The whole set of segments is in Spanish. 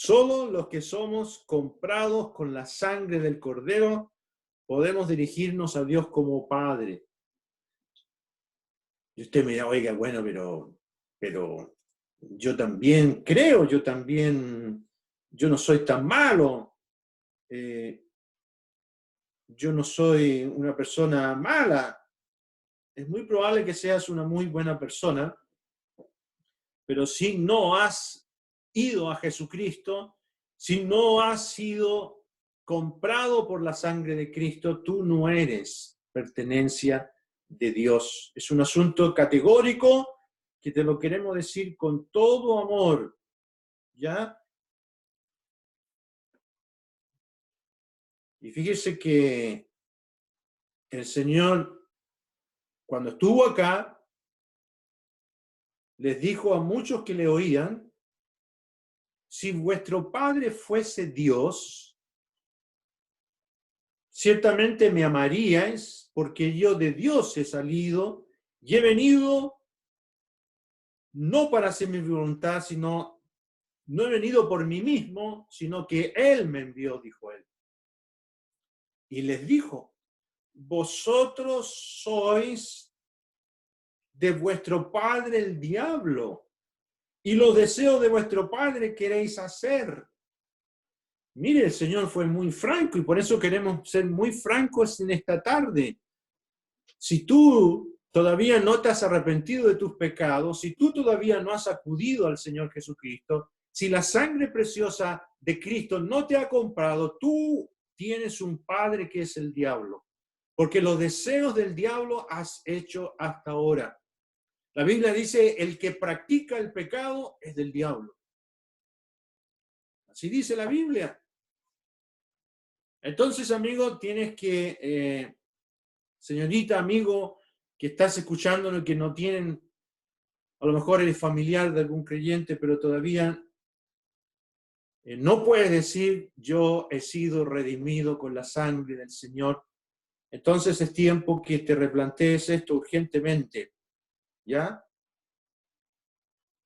Solo los que somos comprados con la sangre del Cordero podemos dirigirnos a Dios como Padre. Y usted me dirá, oiga, bueno, pero yo también creo, yo no soy tan malo, yo no soy una persona mala. Es muy probable que seas una muy buena persona, pero si no has ido a Jesucristo, si no has sido comprado por la sangre de Cristo, tú no eres pertenencia de Dios. Es un asunto categórico que te lo queremos decir con todo amor, ¿ya? Y fíjese que el Señor, cuando estuvo acá, les dijo a muchos que le oían, si vuestro Padre fuese Dios, ciertamente me amaríais, porque yo de Dios he salido y he venido no para hacer mi voluntad, sino no he venido por mí mismo, sino que Él me envió, dijo Él. Y les dijo, vosotros sois de vuestro padre el diablo, y los deseos de vuestro padre queréis hacer. Mire, el Señor fue muy franco y por eso queremos ser muy francos en esta tarde. Si tú todavía no te has arrepentido de tus pecados, si tú todavía no has acudido al Señor Jesucristo, si la sangre preciosa de Cristo no te ha comprado, tú tienes un padre que es el diablo, porque los deseos del diablo has hecho hasta ahora. La Biblia dice, el que practica el pecado es del diablo. Así dice la Biblia. Entonces, amigo, tienes que, señorita, amigo, que estás escuchándonos y que no tienen, a lo mejor eres familiar de algún creyente, pero todavía no puedes decir, yo he sido redimido con la sangre del Señor. Entonces es tiempo que te replantees esto urgentemente, ¿ya?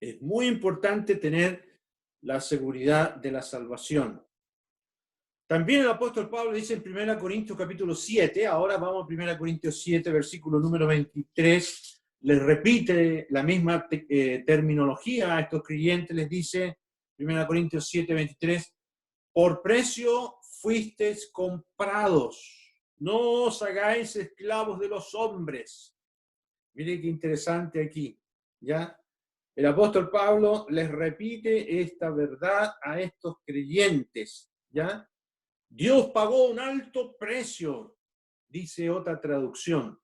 Es muy importante tener la seguridad de la salvación. También el apóstol Pablo dice en 1 Corintios capítulo 7, ahora vamos a 1 Corintios 7, versículo número 23, les repite la misma terminología a estos creyentes, les dice 1 Corintios 7, 23, por precio fuisteis comprados, no os hagáis esclavos de los hombres. Mire qué interesante aquí, ¿ya? El apóstol Pablo les repite esta verdad a estos creyentes, ¿ya? Dios pagó un alto precio, dice otra traducción,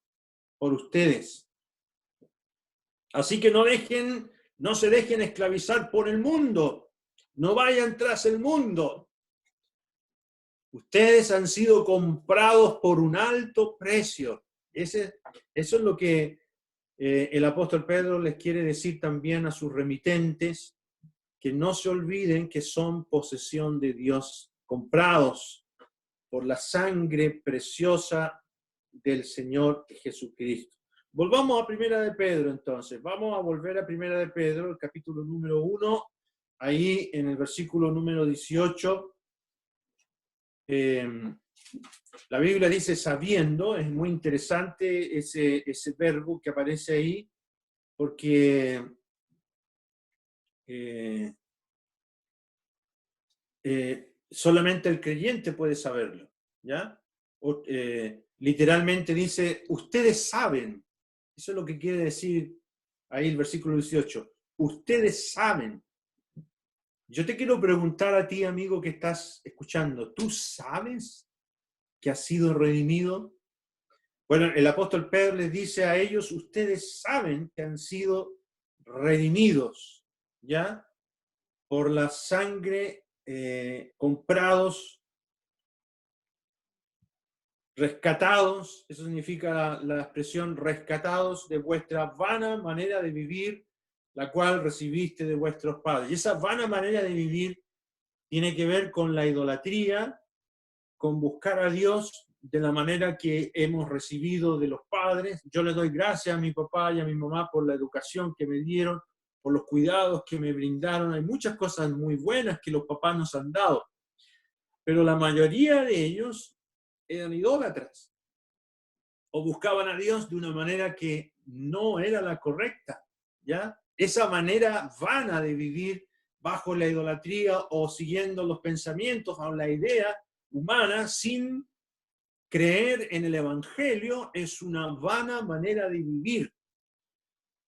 por ustedes. Así que no se dejen esclavizar por el mundo, no vayan tras el mundo. Ustedes han sido comprados por un alto precio. Eso es lo que el apóstol Pedro les quiere decir también a sus remitentes, que no se olviden que son posesión de Dios, comprados por la sangre preciosa del Señor Jesucristo. Volvamos a Primera de Pedro, entonces. Vamos a volver a Primera de Pedro, el capítulo número 1, ahí en el versículo número 18. La Biblia dice sabiendo, es muy interesante ese verbo que aparece ahí, porque solamente el creyente puede saberlo, ¿ya? Literalmente dice, ustedes saben, eso es lo que quiere decir ahí el versículo 18, ustedes saben. Yo te quiero preguntar a ti, amigo, que estás escuchando, ¿tú sabes que has sido redimido? Bueno, el apóstol Pedro les dice a ellos, ustedes saben que han sido redimidos, ¿ya? Por la sangre, comprados, rescatados, eso significa la expresión rescatados de vuestra vana manera de vivir, la cual recibiste de vuestros padres. Y esa vana manera de vivir tiene que ver con la idolatría, con buscar a Dios de la manera que hemos recibido de los padres. Yo le doy gracias a mi papá y a mi mamá por la educación que me dieron, por los cuidados que me brindaron. Hay muchas cosas muy buenas que los papás nos han dado, pero la mayoría de ellos eran idólatras o buscaban a Dios de una manera que no era la correcta, ¿ya? Esa manera vana de vivir bajo la idolatría o siguiendo los pensamientos o la idea humana sin creer en el Evangelio es una vana manera de vivir.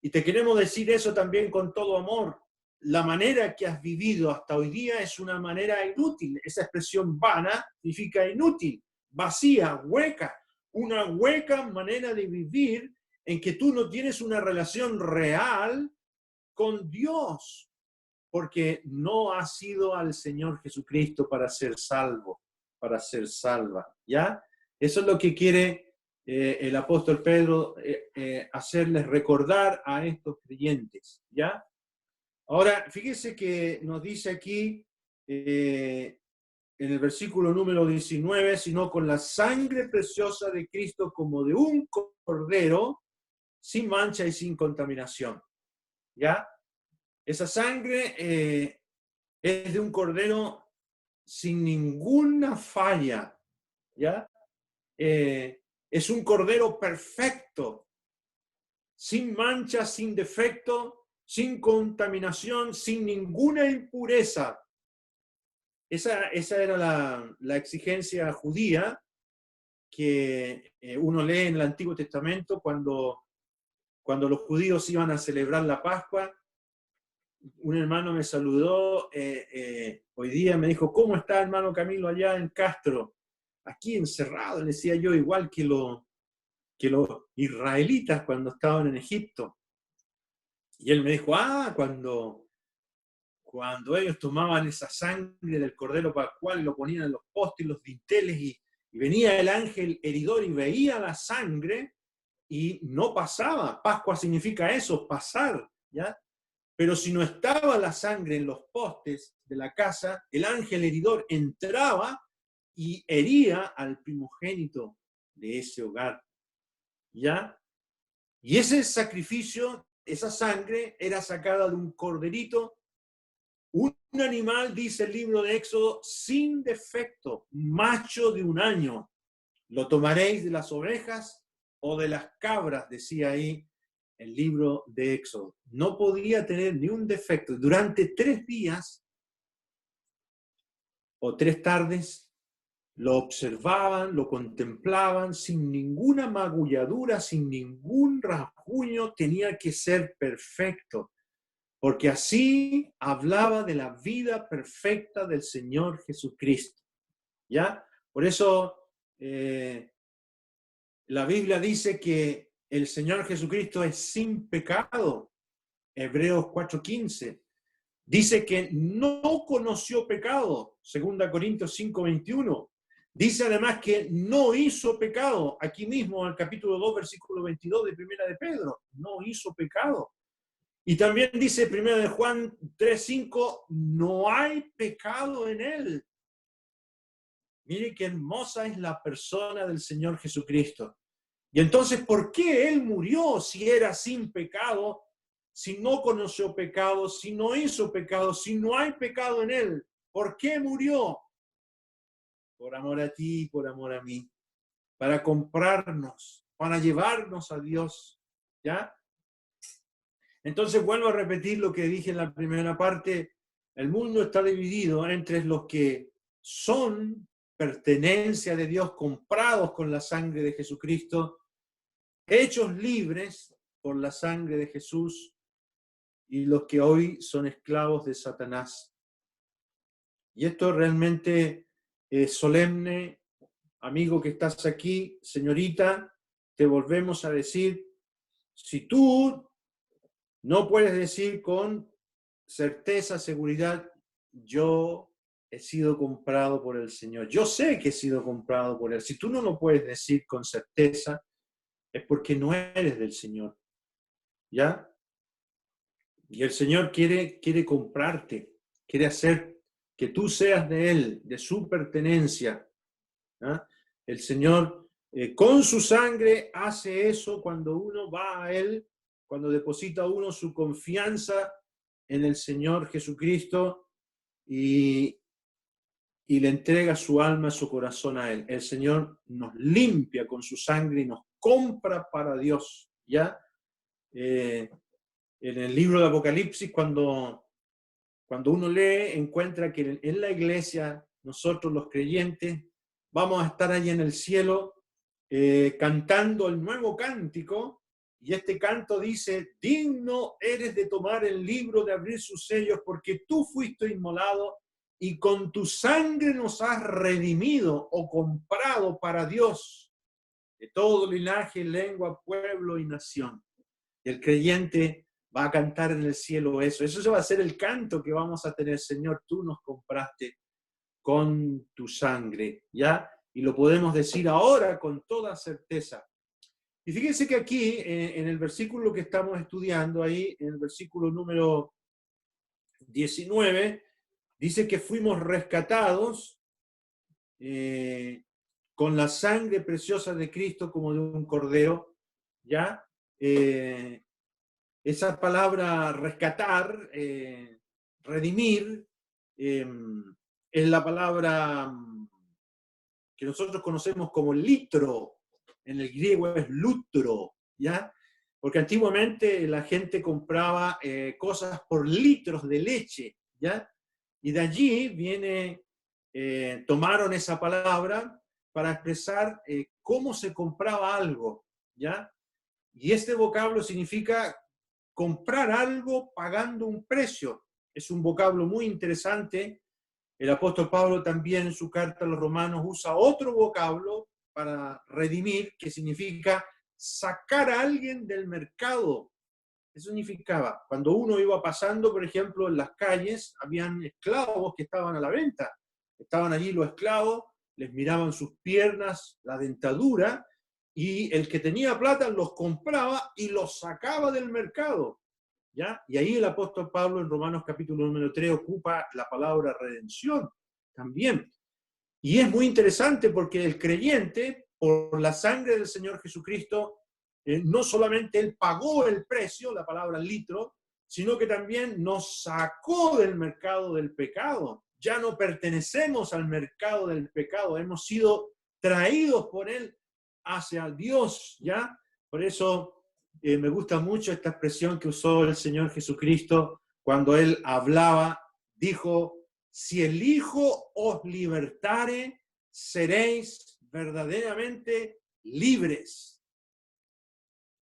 Y te queremos decir eso también con todo amor. La manera que has vivido hasta hoy día es una manera inútil. Esa expresión vana significa inútil, vacía, hueca. Una hueca manera de vivir en que tú no tienes una relación real con Dios, porque no has ido al Señor Jesucristo para ser salvo, para ser salva, ¿ya? Eso es lo que quiere el apóstol Pedro hacerles recordar a estos creyentes, ¿ya? Ahora, fíjese que nos dice aquí en el versículo número 19, sino con la sangre preciosa de Cristo como de un cordero, sin mancha y sin contaminación, ¿ya? Esa sangre es de un cordero sin ninguna falla, ¿ya? Es un cordero perfecto, sin mancha, sin defecto, sin contaminación, sin ninguna impureza. Esa era la exigencia judía que uno lee en el Antiguo Testamento cuando los judíos iban a celebrar la Pascua. Un hermano me saludó hoy día, me dijo, ¿cómo está hermano Camilo allá en Castro? Aquí encerrado, le decía yo, igual que los israelitas cuando estaban en Egipto. Y él me dijo, cuando ellos tomaban esa sangre del cordero pascual y lo ponían en los postes y los dinteles y venía el ángel heridor y veía la sangre y no pasaba. Pascua significa eso, pasar, ¿ya? Pero si no estaba la sangre en los postes de la casa, el ángel heridor entraba y hería al primogénito de ese hogar, ¿ya? Y ese sacrificio, esa sangre, era sacada de un corderito, un animal, dice el libro de Éxodo, sin defecto, macho de 1 año. Lo tomaréis de las ovejas o de las cabras, decía ahí el libro de Éxodo. No podía tener ni un defecto. Durante 3 días o 3 tardes lo observaban, lo contemplaban sin ninguna magulladura, sin ningún rasguño, tenía que ser perfecto, porque así hablaba de la vida perfecta del Señor Jesucristo, ¿ya? Por eso la Biblia dice que el Señor Jesucristo es sin pecado, Hebreos 4:15. Dice que no conoció pecado, 2 Corintios 5:21. Dice además que no hizo pecado, aquí mismo en el capítulo 2, versículo 22 de Primera de Pedro, no hizo pecado. Y también dice Primera de Juan 3:5, no hay pecado en él. Mire qué hermosa es la persona del Señor Jesucristo. Y entonces, ¿por qué Él murió si era sin pecado, si no conoció pecado, si no hizo pecado, si no hay pecado en Él? ¿Por qué murió? Por amor a ti, por amor a mí, para comprarnos, para llevarnos a Dios, ¿ya? Entonces vuelvo a repetir lo que dije en la primera parte, el mundo está dividido entre los que son pertenencia de Dios, comprados con la sangre de Jesucristo, hechos libres por la sangre de Jesús, y los que hoy son esclavos de Satanás. Y esto realmente es solemne, amigo que estás aquí, señorita, te volvemos a decir, si tú no puedes decir con certeza, seguridad, yo he sido comprado por el Señor, yo sé que he sido comprado por Él, si tú no lo puedes decir con certeza, es porque no eres del Señor, ¿ya? Y el Señor quiere comprarte, quiere hacer que tú seas de Él, de su pertenencia. ¿Ah? El Señor con su sangre hace eso cuando uno va a Él, cuando deposita uno su confianza en el Señor Jesucristo y le entrega su alma, su corazón a Él. El Señor nos limpia con su sangre y nos compra para Dios, ¿ya? En el libro de Apocalipsis, cuando uno lee, encuentra que en la iglesia, nosotros los creyentes, vamos a estar allí en el cielo cantando el nuevo cántico, y este canto dice: digno eres de tomar el libro, de abrir sus sellos, porque tú fuiste inmolado y con tu sangre nos has redimido o comprado para Dios de todo linaje, lengua, pueblo y nación. El creyente va a cantar en el cielo eso. Eso va a ser el canto que vamos a tener. Señor, tú nos compraste con tu sangre, ¿ya? Y lo podemos decir ahora con toda certeza. Y fíjense que aquí, en el versículo que estamos estudiando, ahí, en el versículo número 19, dice que fuimos rescatados con la sangre preciosa de Cristo como de un cordero, ¿ya? Esa palabra rescatar, redimir, es la palabra que nosotros conocemos como litro. En el griego es lutro, ¿ya? Porque antiguamente la gente compraba cosas por litros de leche, ¿ya? Y de allí viene, tomaron esa palabra para expresar cómo se compraba algo, ¿ya? Y este vocablo significa comprar algo pagando un precio. Es un vocablo muy interesante. El apóstol Pablo también en su carta a los romanos usa otro vocablo para redimir, que significa sacar a alguien del mercado. Eso significaba, cuando uno iba pasando, por ejemplo, en las calles, habían esclavos que estaban a la venta. Estaban allí los esclavos, les miraban sus piernas, la dentadura, y el que tenía plata los compraba y los sacaba del mercado, ¿ya? Y ahí el apóstol Pablo en Romanos capítulo número 3 ocupa la palabra redención también. Y es muy interesante porque el creyente, por la sangre del Señor Jesucristo, no solamente Él pagó el precio, la palabra litro, sino que también nos sacó del mercado del pecado. Ya no pertenecemos al mercado del pecado, hemos sido traídos por Él hacia Dios, ¿ya? Por eso me gusta mucho esta expresión que usó el Señor Jesucristo cuando Él hablaba, dijo: si el Hijo os libertare, seréis verdaderamente libres.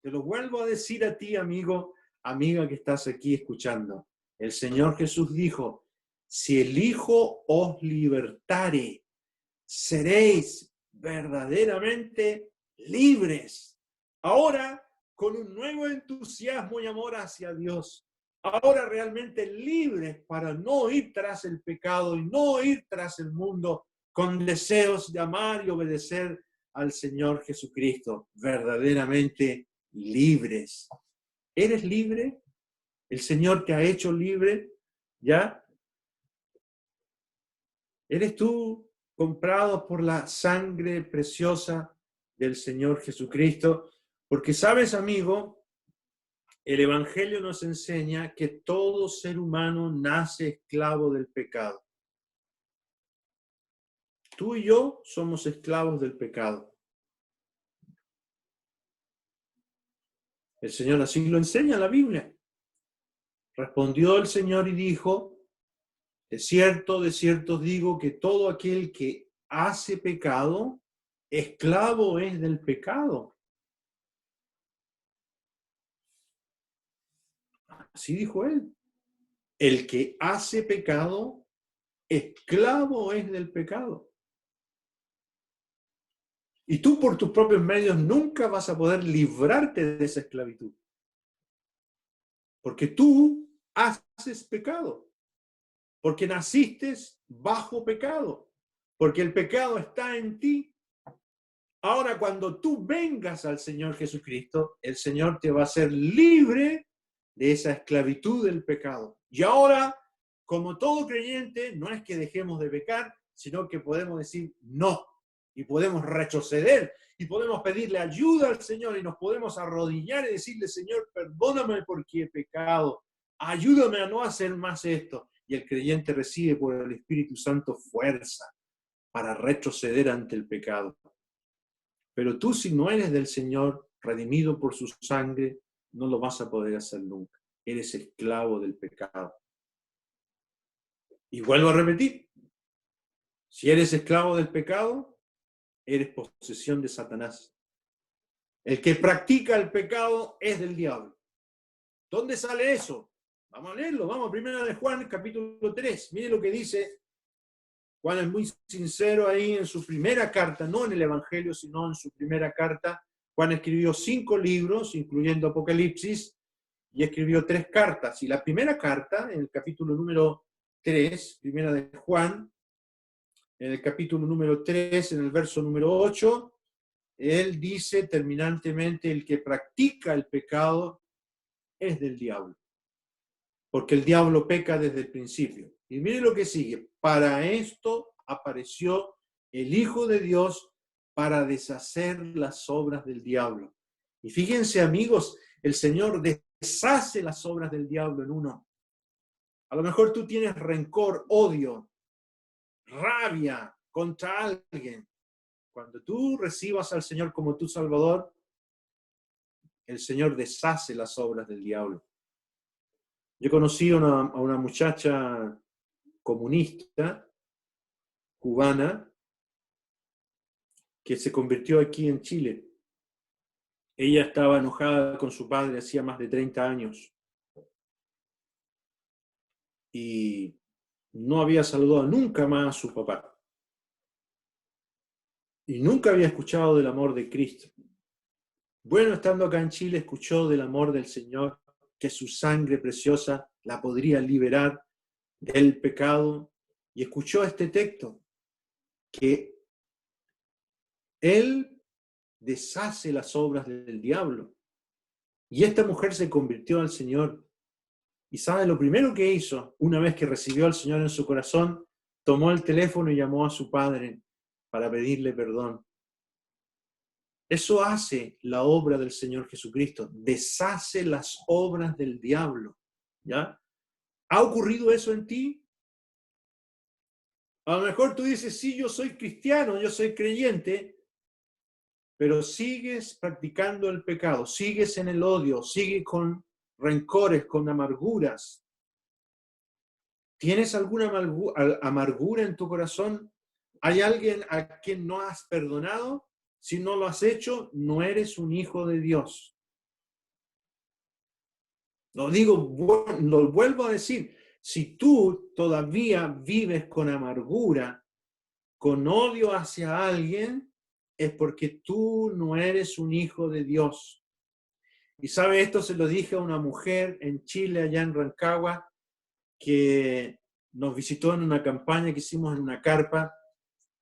Te lo vuelvo a decir a ti, amigo, amiga que estás aquí escuchando. El Señor Jesús dijo: si el Hijo os libertare, seréis verdaderamente libres. Ahora, con un nuevo entusiasmo y amor hacia Dios. Ahora realmente libres para no ir tras el pecado y no ir tras el mundo con deseos de amar y obedecer al Señor Jesucristo. Verdaderamente libres. ¿Eres libre? ¿El Señor te ha hecho libre? ¿Ya? ¿Eres tú comprado por la sangre preciosa del Señor Jesucristo? Porque sabes, amigo, el Evangelio nos enseña que todo ser humano nace esclavo del pecado. Tú y yo somos esclavos del pecado. El Señor así lo enseña en la Biblia. Respondió el Señor y dijo: de cierto os digo que todo aquel que hace pecado, esclavo es del pecado. Así dijo él. El que hace pecado, esclavo es del pecado. Y tú por tus propios medios nunca vas a poder librarte de esa esclavitud. Porque tú haces pecado. Porque naciste bajo pecado. Porque el pecado está en ti. Ahora, cuando tú vengas al Señor Jesucristo, el Señor te va a hacer libre de esa esclavitud del pecado. Y ahora, como todo creyente, no es que dejemos de pecar, sino que podemos decir no. Y podemos retroceder. Y podemos pedirle ayuda al Señor. Y nos podemos arrodillar y decirle: Señor, perdóname porque he pecado. ayúdame a no hacer más esto. Y el creyente recibe por el Espíritu Santo fuerza para retroceder ante el pecado. Pero tú, si no eres del Señor, redimido por su sangre, no lo vas a poder hacer nunca. Eres esclavo del pecado. Y vuelvo a repetir, si eres esclavo del pecado, eres posesión de Satanás. El que practica el pecado es del diablo. ¿Dónde sale eso? Vamos a leerlo, vamos a 1 de Juan, capítulo 3. Mire lo que dice. Juan es muy sincero ahí en su primera carta, no en el Evangelio, sino en su primera carta. Juan escribió 5 libros, incluyendo Apocalipsis, y escribió 3 cartas. Y la primera carta, en el capítulo número 3, primera de Juan, en el capítulo número 3, en el verso número 8, él dice terminantemente, el que practica el pecado es del diablo, porque el diablo peca desde el principio. Y mire lo que sigue, para esto apareció el Hijo de Dios para deshacer las obras del diablo. Y fíjense, amigos, el Señor deshace las obras del diablo en uno. A lo mejor tú tienes rencor, odio, rabia contra alguien. Cuando tú recibas al Señor como tu Salvador, el Señor deshace las obras del diablo. Yo conocí a una muchacha comunista, cubana, que se convirtió aquí en Chile. Ella estaba enojada con su padre hacía más de 30 años y no había saludado nunca más a su papá. Y nunca había escuchado del amor de Cristo. Bueno, estando acá en Chile, escuchó del amor del Señor, que su sangre preciosa la podría liberar del pecado, y escuchó este texto, que Él deshace las obras del diablo. Y esta mujer se convirtió al Señor. Y sabe, lo primero que hizo, una vez que recibió al Señor en su corazón, tomó el teléfono y llamó a su padre para pedirle perdón. Eso hace la obra del Señor Jesucristo, deshace las obras del diablo. ¿Ya? ¿Ha ocurrido eso en ti? A lo mejor tú dices, sí, yo soy cristiano, yo soy creyente, pero sigues practicando el pecado, sigues en el odio, sigues con rencores, con amarguras. ¿Tienes alguna amargura en tu corazón? ¿Hay alguien a quien no has perdonado? Si no lo has hecho, no eres un hijo de Dios. Lo digo, lo vuelvo a decir. Si tú todavía vives con amargura, con odio hacia alguien, es porque tú no eres un hijo de Dios. Y sabe, esto se lo dije a una mujer en Chile, allá en Rancagua, que nos visitó en una campaña que hicimos en una carpa,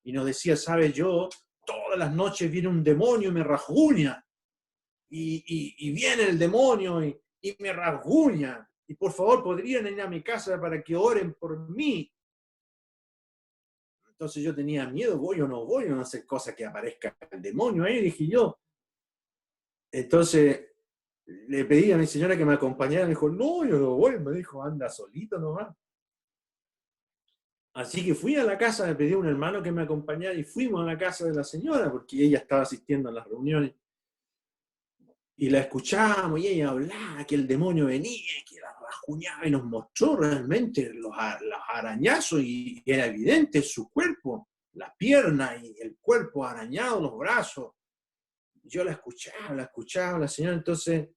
y nos decía, sabe, yo todas las noches viene un demonio y me rasguña, y viene el demonio y me rasguña, y por favor podrían ir a mi casa para que oren por mí. Entonces yo tenía miedo, voy o no voy, no hacer cosa que aparezca el demonio ahí, dije yo. Entonces le pedí a mi señora que me acompañara, me dijo, no, yo no voy, me dijo, anda solito nomás. Así que fui a la casa, le pedí a un hermano que me acompañara y fuimos a la casa de la señora, porque ella estaba asistiendo a las reuniones. Y la escuchábamos y ella hablaba que el demonio venía, que la rajuñaba y nos mostró realmente los arañazos y era evidente su cuerpo, las piernas y el cuerpo arañado, los brazos. Yo la escuchaba, la señora. Entonces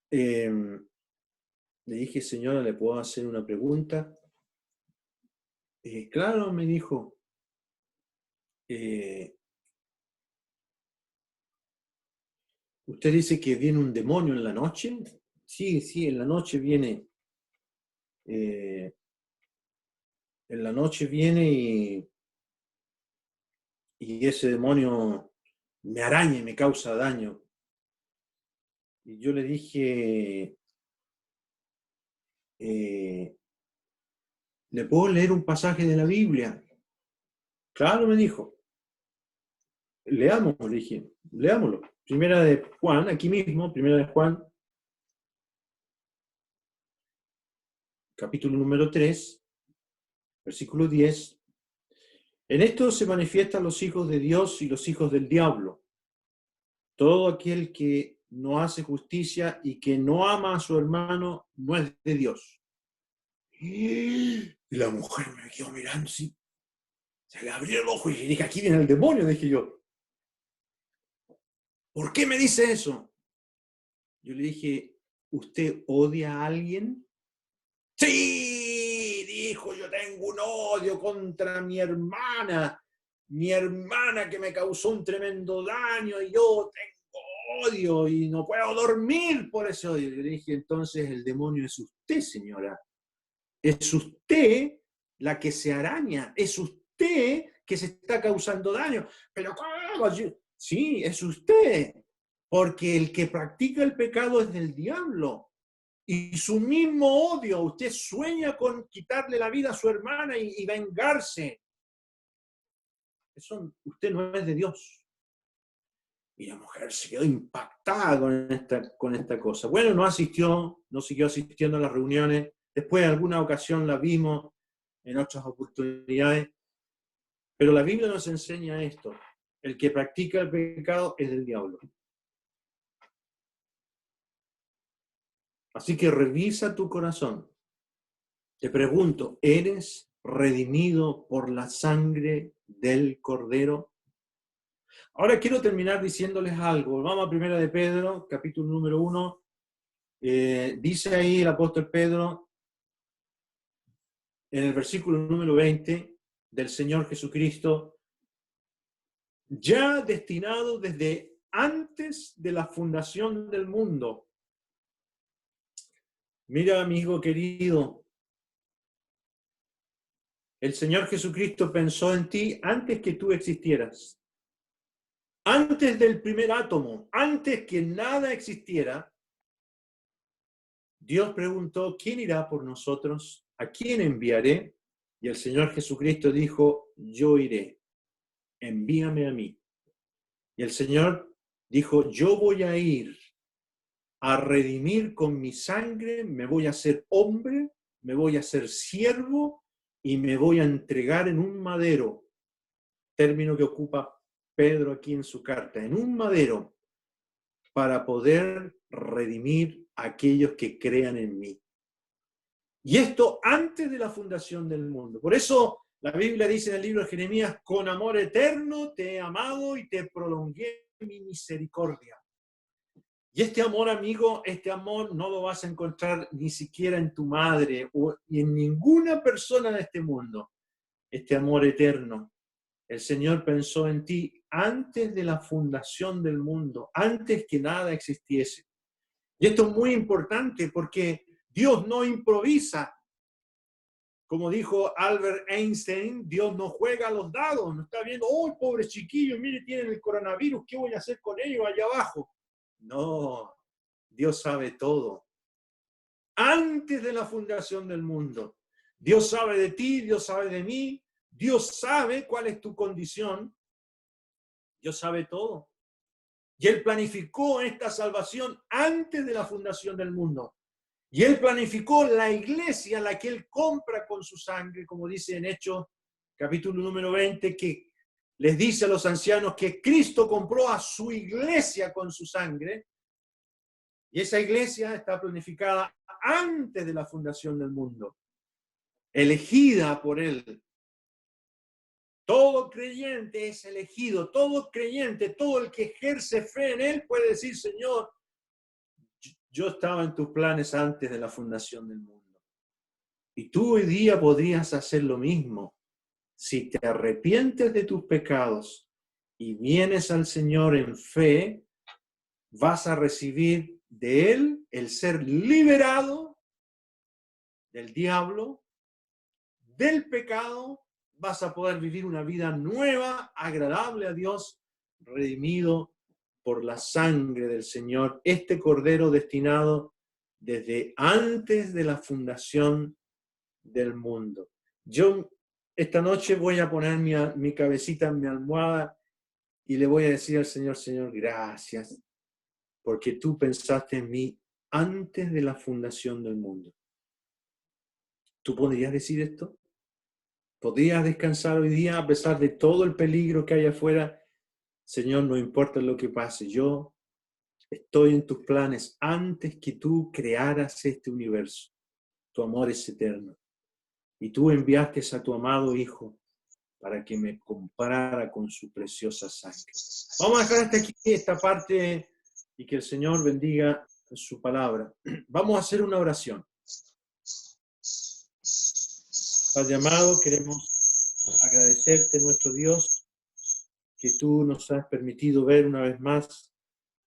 le dije, señora, ¿le puedo hacer una pregunta? Claro, me dijo. ¿Usted dice que viene un demonio en la noche? Sí, sí, en la noche viene. En la noche viene y ese demonio me araña y me causa daño. Y yo le dije, ¿le puedo leer un pasaje de la Biblia? Claro, me dijo. Leamos, le dije, leámoslo. Primera de Juan, aquí mismo, primera de Juan, capítulo número 3, versículo 10. En esto se manifiestan los hijos de Dios y los hijos del diablo. Todo aquel que no hace justicia y que no ama a su hermano no es de Dios. Y la mujer me quedó mirando así. Se le abrió el ojo y dije, aquí viene el demonio, dije yo. ¿Por qué me dice eso? Yo le dije, ¿usted odia a alguien? Sí, dijo, yo tengo un odio contra mi hermana que me causó un tremendo daño y yo tengo odio y no puedo dormir por ese odio. Le dije, entonces el demonio es usted, señora. Es usted la que se araña, es usted que se está causando daño. Pero ¿cómo? Sí, es usted, porque el que practica el pecado es del diablo. Y su mismo odio, usted sueña con quitarle la vida a su hermana y vengarse. Eso, usted no es de Dios. Y la mujer se quedó impactada con esta cosa. Bueno, no asistió, no siguió asistiendo a las reuniones. Después, en alguna ocasión, la vimos en otras oportunidades. Pero la Biblia nos enseña esto. El que practica el pecado es del diablo. Así que revisa tu corazón. Te pregunto, ¿eres redimido por la sangre del Cordero? Ahora quiero terminar diciéndoles algo. Vamos a Primera de Pedro, capítulo número 1. Dice ahí el apóstol Pedro, en el versículo número 20, del Señor Jesucristo, ya destinado desde antes de la fundación del mundo. Mira, amigo querido, el Señor Jesucristo pensó en ti antes que tú existieras. Antes del primer átomo, antes que nada existiera, Dios preguntó, ¿quién irá por nosotros? ¿A quién enviaré? Y el Señor Jesucristo dijo, yo iré, envíame a mí. Y el Señor dijo, yo voy a ir a redimir con mi sangre, me voy a hacer hombre, me voy a hacer siervo y me voy a entregar en un madero, término que ocupa Pedro aquí en su carta, en un madero, para poder redimir a aquellos que crean en mí. Y esto antes de la fundación del mundo. Por eso la Biblia dice en el libro de Jeremías, con amor eterno te he amado y te prolongué mi misericordia. Y este amor, amigo, este amor no lo vas a encontrar ni siquiera en tu madre o en ninguna persona de este mundo. Este amor eterno. El Señor pensó en ti antes de la fundación del mundo, antes que nada existiese. Y esto es muy importante porque Dios no improvisa. Como dijo Albert Einstein, Dios no juega a los dados, no está viendo, oh, pobres chiquillos, mire, tienen el coronavirus, ¿qué voy a hacer con ellos allá abajo? No, Dios sabe todo. Antes de la fundación del mundo, Dios sabe de ti, Dios sabe de mí, Dios sabe cuál es tu condición, Dios sabe todo. Y Él planificó esta salvación antes de la fundación del mundo. Y Él planificó la iglesia, la que Él compra con su sangre, como dice en Hechos, capítulo número 20, que les dice a los ancianos que Cristo compró a su iglesia con su sangre. Y esa iglesia está planificada antes de la fundación del mundo, elegida por Él. Todo creyente es elegido, todo creyente, todo el que ejerce fe en Él puede decir, Señor, yo estaba en tus planes antes de la fundación del mundo. Y tú hoy día podrías hacer lo mismo. Si te arrepientes de tus pecados y vienes al Señor en fe, vas a recibir de Él el ser liberado del diablo, del pecado, vas a poder vivir una vida nueva, agradable a Dios, redimido por la sangre del Señor, este Cordero destinado desde antes de la fundación del mundo. Yo esta noche voy a poner mi cabecita en mi almohada y le voy a decir al Señor, Señor, gracias, porque tú pensaste en mí antes de la fundación del mundo. ¿Tú podrías decir esto? ¿Podrías descansar hoy día a pesar de todo el peligro que hay afuera? Señor, no importa lo que pase, yo estoy en tus planes antes que tú crearas este universo. Tu amor es eterno. Y tú enviaste a tu amado Hijo para que me comprara con su preciosa sangre. Vamos a dejar hasta aquí esta parte y que el Señor bendiga su palabra. Vamos a hacer una oración. Padre amado, queremos agradecerte, nuestro Dios, que tú nos has permitido ver una vez más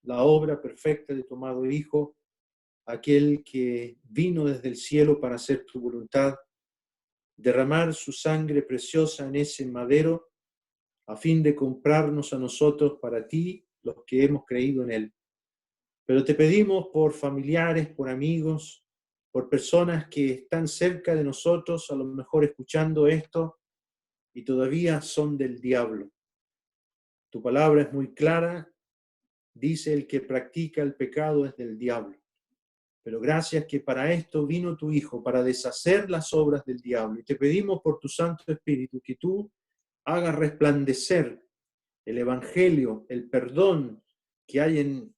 la obra perfecta de tu amado Hijo, aquel que vino desde el cielo para hacer tu voluntad, derramar su sangre preciosa en ese madero, a fin de comprarnos a nosotros para ti, los que hemos creído en él. Pero te pedimos por familiares, por amigos, por personas que están cerca de nosotros, a lo mejor escuchando esto, y todavía son del diablo. Tu palabra es muy clara, dice: el que practica el pecado es del diablo. Pero gracias que para esto vino tu Hijo, para deshacer las obras del diablo. Y te pedimos por tu Santo Espíritu que tú hagas resplandecer el Evangelio, el perdón que hay en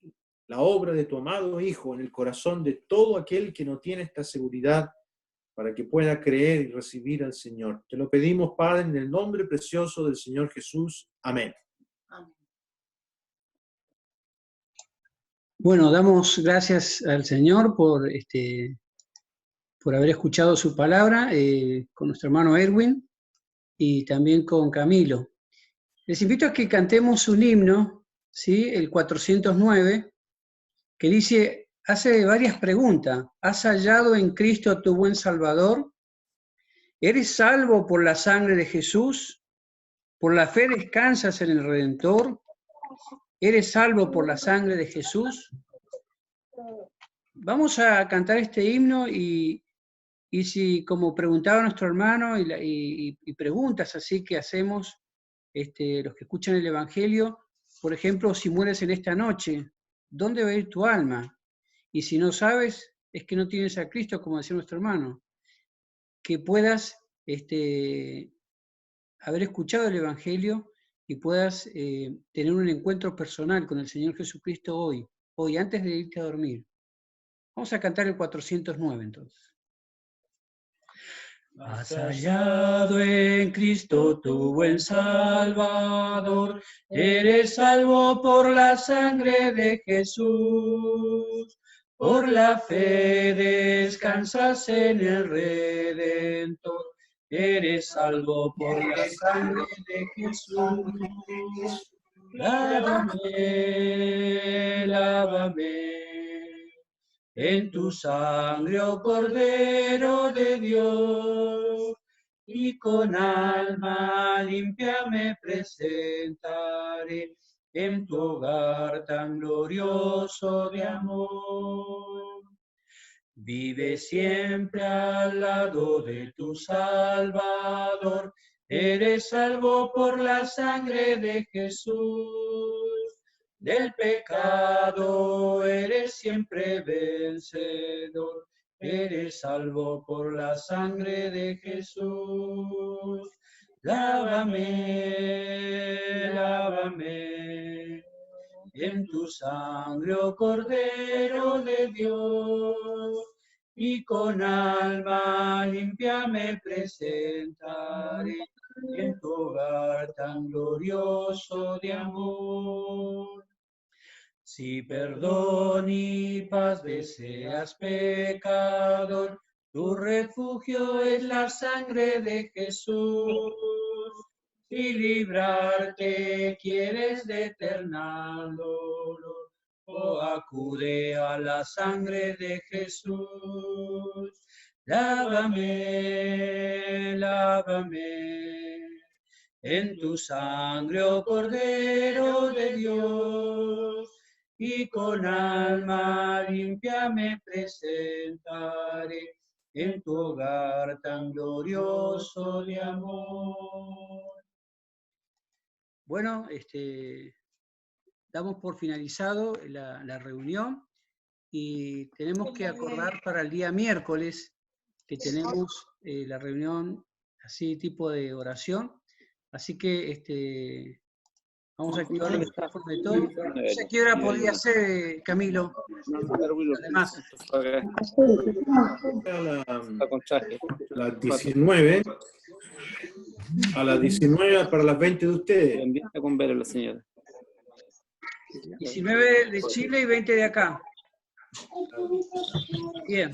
la obra de tu amado Hijo, en el corazón de todo aquel que no tiene esta seguridad, para que pueda creer y recibir al Señor. Te lo pedimos, Padre, en el nombre precioso del Señor Jesús. Amén. Amén. Bueno, damos gracias al Señor por haber escuchado su palabra con nuestro hermano Erwin y también con Camilo. Les invito a que cantemos un himno, ¿sí? El 409, que dice, hace varias preguntas. ¿Has hallado en Cristo tu buen Salvador? ¿Eres salvo por la sangre de Jesús? ¿Por la fe descansas en el Redentor? ¿Eres salvo por la sangre de Jesús? Vamos a cantar este himno y si, como preguntaba nuestro hermano, y preguntas así que hacemos los que escuchan el Evangelio, por ejemplo, si mueres en esta noche, ¿dónde va a ir tu alma? Y si no sabes, es que no tienes a Cristo, como decía nuestro hermano. Que puedas haber escuchado el Evangelio y puedas tener un encuentro personal con el Señor Jesucristo hoy, antes de irte a dormir. Vamos a cantar el 409 entonces. Has hallado en Cristo tu buen Salvador, eres salvo por la sangre de Jesús, por la fe descansas en el Redentor, eres salvo por la sangre de Jesús. Lávame, lávame. En tu sangre, oh Cordero de Dios, y con alma limpia me presentaré en tu hogar tan glorioso de amor. Vive siempre al lado de tu Salvador, eres salvo por la sangre de Jesús. Del pecado eres siempre vencedor, eres salvo por la sangre de Jesús. Lávame, lávame, en tu sangre, oh Cordero de Dios, y con alma limpia me presentaré en tu hogar tan glorioso de amor. Si perdón y paz deseas, pecador, tu refugio es la sangre de Jesús. Si librarte quieres de eterna dolor, oh, acude a la sangre de Jesús. Lávame, lávame, en tu sangre, oh Cordero de Dios, y con alma limpia me presentaré en tu hogar tan glorioso de amor. Bueno, damos por finalizado la reunión y tenemos que acordar para el día miércoles que tenemos la reunión así tipo de oración. Así que vamos a activar el micrófono de todos. No sé qué hora podría ser, Camilo. Además. Las 19. A las 19 para las 20 de ustedes. Con ver a la señora. 19 de Chile y 20 de acá. Bien.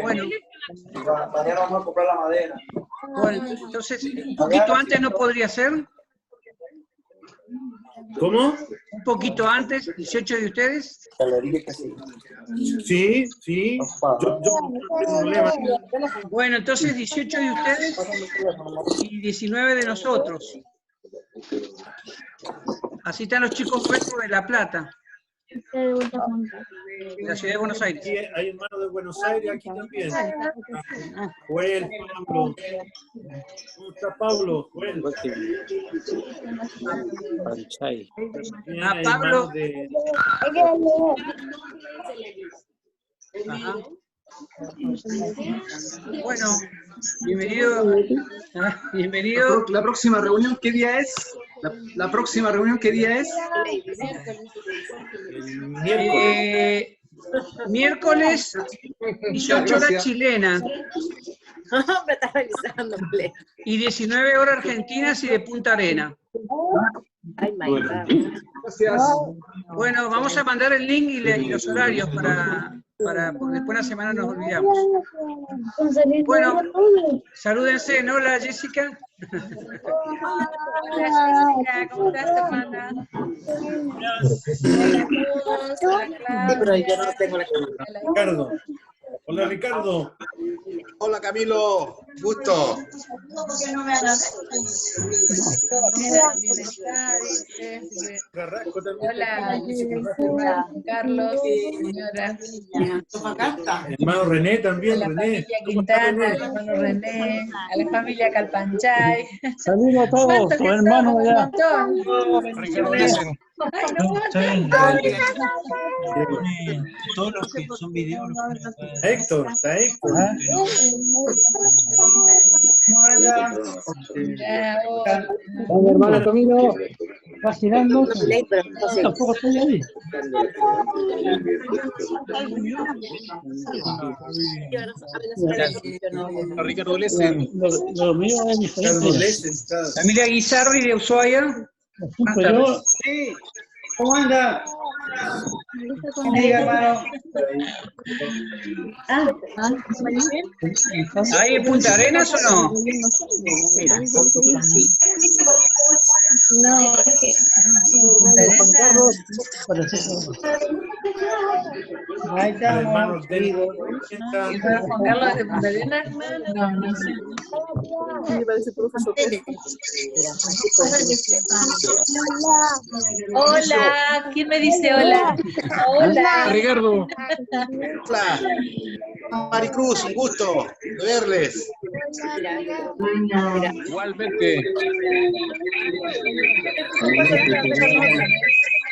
Bueno. Mañana vamos a comprar la madera. Bueno, entonces, un poquito antes no podría ser. ¿Cómo? Un poquito antes, 18 de ustedes. Le dije que sí. Sí, sí. Yo no tengo problema. Bueno, entonces 18 de ustedes y 19 de nosotros. Así están los chicos nuestros de La Plata, de la ciudad de Buenos Aires. Sí, hay hermanos de Buenos Aires aquí también. Joel, Pablo. ¿Cómo está Pablo? Joel. Panchay. También Ah, hay Pablo. hermanos de... Ajá. Bueno, bienvenido. Bienvenido. La próxima reunión, ¿qué día es? La próxima reunión, ¿qué día es? el miércoles. Miércoles, 18 horas chilena Me está revisando. y 19 horas argentinas y de Punta Arena. Ay, my God. Gracias. Bueno, vamos a mandar el link y los horarios para porque después de una semana nos olvidamos. Bueno, salúdense, ¿no? Hola, Jessica. Hola, Jessica, ¿cómo estás, hermana? Sí, pero yo no tengo la cámara. Ricardo. Hola, Ricardo. Hola, Camilo. Gusto. Carrasco también. Hola, Carlos, señora. Hermano René también. A la René. familia Quintana, al hermano René, a la familia Calpanchay. Saludos a todos, los hermanos Un allá. montón. Ay, Todos los que son videos. Héctor, está Héctor. Mi hermano Camilo va girando. Tampoco estoy ahí. Ricardo Lesen. Lo mío es Ricardo diferente. Lesen está. Familia Guizarri de Ushuaia. Yo, Sí. ¿Cómo anda? Diga, hermano. ¿Ahí en Punta Arenas o no? Ahí estamos. Hermanos del... Juan Carlos de Punta Arenas. No, no sé. Hola, ¿quién me dice hola? Hola. Ricardo. Hola. Maricruz, un gusto de verles. Igualmente.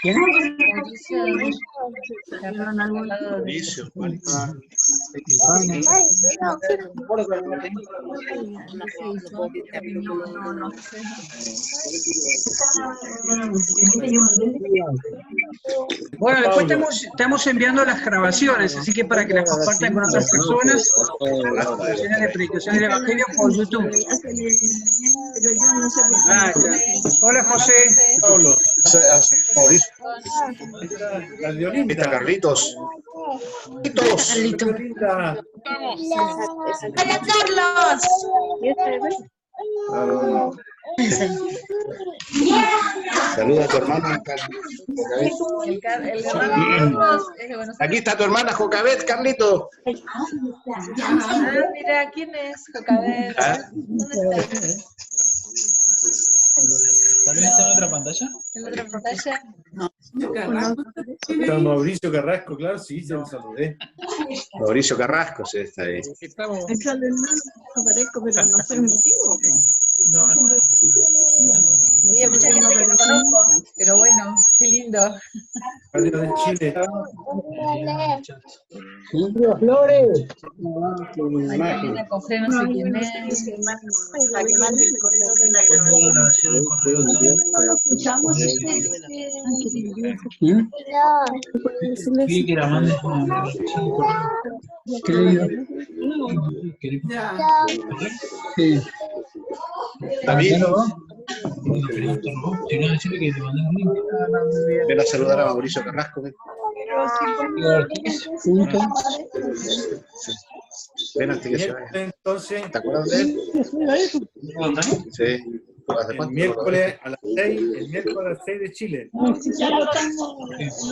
¿Quién? Mauricio, Bueno, después estamos enviando las grabaciones, así que para que las compartan con otras personas, las grabaciones de predicación del Evangelio por YouTube. Ah, ya. Hola, José. Pablo. Mauricio. La Diolinda. Carlitos. Diolinda. Hola, Carlos. Saluda a tu hermana. El hermano Carlos es de Buenos Aires. Aquí está tu hermana Jocabet, Carlito. Ah, mira, ¿quién es? Jocabet. ¿Dónde está? ¿También está en otra pantalla? ¿En otra pantalla? Está Mauricio Carrasco, claro, sí, se lo saludé. Mauricio Carrasco, sí, está ahí. Estamos. Aparezco, pero no soy motivo. Sí, hay mucha gente que no conozco, pero bueno, qué lindo. Radio de Chile. Flores. Magdalena Cofré, no sé quién es. Sí, que la mandes ¿Qué le digo? Sí. David, Si no, decirle que te mandé un link. ven a saludar a Mauricio Carrasco. Ven, Punto. ven antes que se vaya. Entonces, ¿Te acuerdas de él? Sí. ¿Hace el cuánto? miércoles a las 6, el miércoles a las 6 de Chile.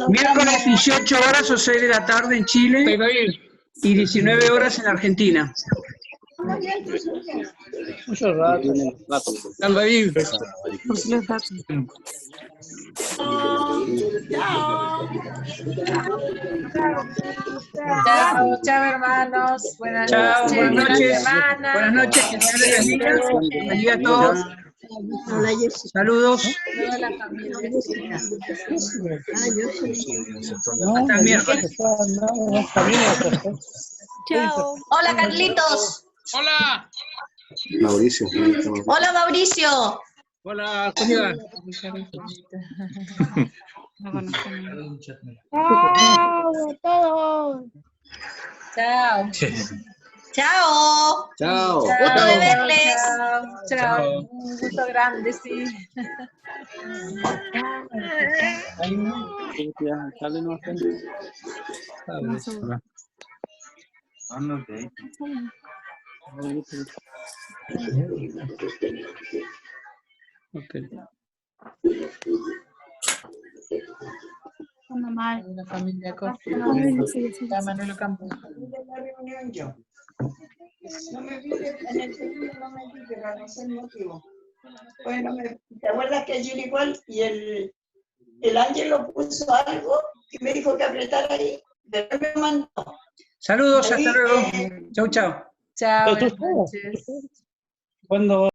Miércoles 18 horas o 6 de la tarde en Chile y 19 horas en Argentina. Mucho rato. Chao, chao, hermanos. Buenas Chao, noches. buenas noches. Semana. Buenas noches, que Dios les bendiga. Bendiga a todos. Saludos. Toda la familia. Hasta el miércoles. Chao. Hola, Carlitos. Hola. Mauricio. Hola, Mauricio. Hola, señora. Chao a todos. Chao. Chao. Chao. Gusto de verles. Chao. Chao. Un gusto grande, sí. La familia Cofre. Ya Manuel Campos. No me vi en el segundo, no me vi, pero no sé el motivo. Bueno, ¿te acuerdas que ayer igual y el ángel lo puso algo y me dijo que apretara ahí? Pero me mandó. Saludos, hasta luego. Chau, chau. Chao, buenas noches. ¿Cuándo?